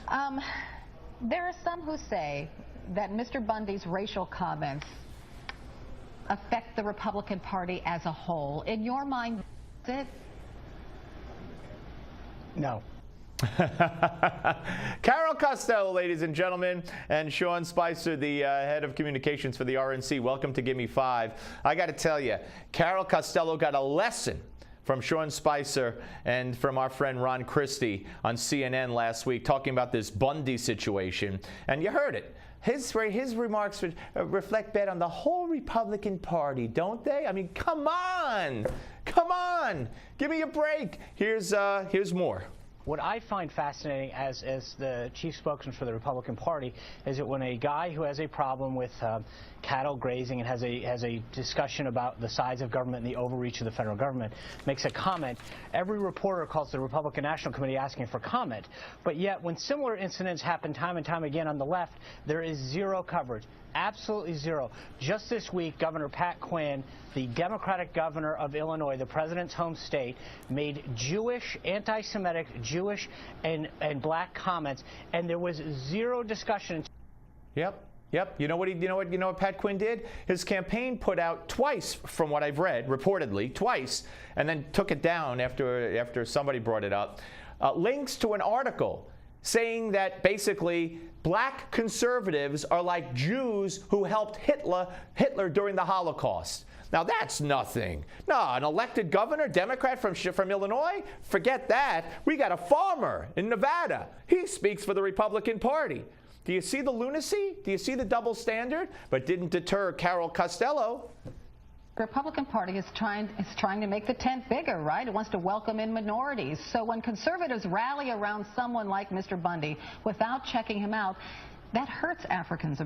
There are some who say that Mr. Bundy's racial comments affect the Republican Party as a whole. In your mind, is it? No. Carol Costello, ladies and gentlemen, and Sean Spicer, the head of communications for the RNC. Welcome to Gimme 5. I got to tell you, Carol Costello got a lesson from Sean Spicer and from our friend Ron Christie on CNN last week, talking about this Bundy situation. And you heard it. His remarks reflect bad on the whole Republican Party, don't they? I mean, come on. Come on. Give me a break. Here's more. What I find fascinating as the chief spokesman for the Republican Party is that when a guy who has a problem with cattle grazing and has a discussion about the size of government and the overreach of the federal government makes a comment, every reporter calls the Republican National Committee asking for comment. But yet when similar incidents happen time and time again on the left, there is zero coverage. Absolutely zero. Just this week, Governor Pat Quinn, the Democratic governor of Illinois, the president's home state, made Jewish, anti-Semitic, Jewish and black comments, and there was zero discussion. Yep. You know what Pat Quinn did? His campaign put out twice, from what I've read, reportedly twice, and then took it down after somebody brought it up. Links to an article saying that basically black conservatives are like Jews who helped Hitler during the Holocaust. Now that's nothing. No, an elected governor, Democrat from Illinois? Forget that. We got a farmer in Nevada. He speaks for the Republican Party. Do you see the lunacy? Do you see the double standard? But didn't deter Carol Costello. The Republican Party is trying to make the tent bigger, right? It wants to welcome in minorities. So when conservatives rally around someone like Mr. Bundy without checking him out, that hurts African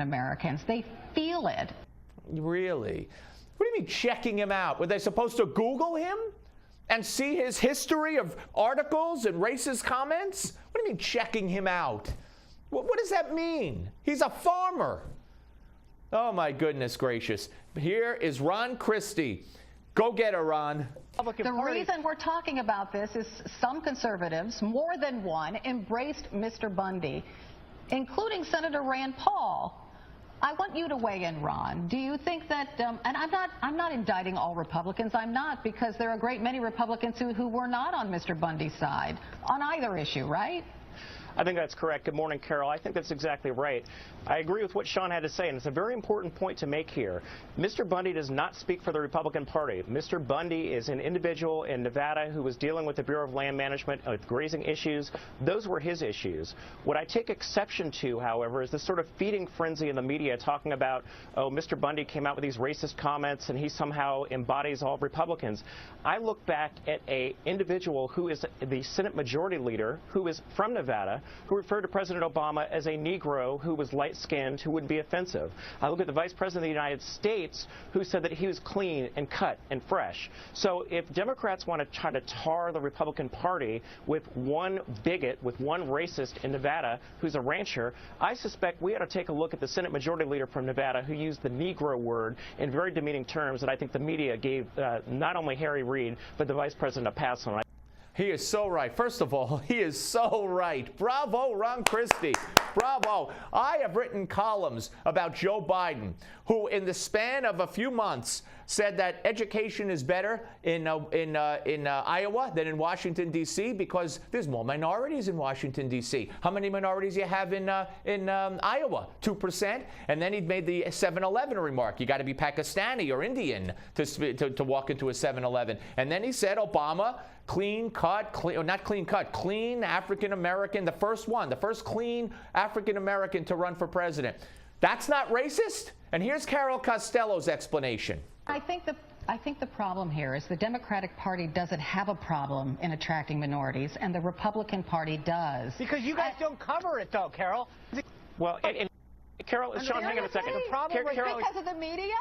Americans. They feel it. Really? What do you mean checking him out? Were they supposed to Google him and see his history of articles and racist comments? What do you mean checking him out? What does that mean? He's a farmer. Oh, my goodness gracious. Here is Ron Christie. Go get her, Ron. The reason we're talking about this is some conservatives, more than one, embraced Mr. Bundy, including Senator Rand Paul. I want you to weigh in, Ron. Do you think that, and I'm not indicting all Republicans, I'm not, because there are a great many Republicans who were not on Mr. Bundy's side on either issue, right? I think that's correct. Good morning, Carol. I think that's exactly right. I agree with what Sean had to say, and it's a very important point to make here. Mr. Bundy does not speak for the Republican Party. Mr. Bundy is an individual in Nevada who was dealing with the Bureau of Land Management with grazing issues. Those were his issues. What I take exception to, however, is this sort of feeding frenzy in the media talking about, oh, Mr. Bundy came out with these racist comments and he somehow embodies all Republicans. I look back at an individual who is the Senate Majority Leader, who is from Nevada, who referred to President Obama as a Negro who was light-skinned, who wouldn't be offensive. I look at the Vice President of the United States, who said that he was clean and cut and fresh. So if Democrats want to try to tar the Republican Party with one bigot, with one racist in Nevada who's a rancher, I suspect we ought to take a look at the Senate Majority Leader from Nevada who used the Negro word in very demeaning terms that I think the media gave not only Harry Reid, but the Vice President a pass on. He is so right. First of all, he is so right. Bravo, Ron Christie. Bravo. I have written columns about Joe Biden, who in the span of a few months said that education is better in Iowa than in Washington, D.C. because there's more minorities in Washington, D.C. How many minorities do you have in Iowa? 2%. And then he made the 7-Eleven remark. You got to be Pakistani or Indian to walk into a 7-Eleven. And then he said Obama, clean African-American, the first clean African-American to run for president. That's not racist? And here's Carol Costello's explanation. I think the problem here is the Democratic Party doesn't have a problem in attracting minorities, and the Republican Party does. Because you guys don't cover it, though, Carol. Well, and Carol, Sean, hang on a second. The problem is because of the media?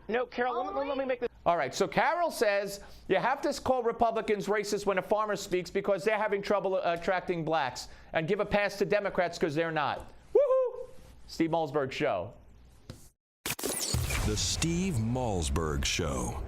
No, Carol, let me make this. All right, so Carol says you have to call Republicans racist when a farmer speaks because they're having trouble attracting blacks, and give a pass to Democrats because they're not. Woohoo! Steve Malzberg Show. The Steve Malzberg Show.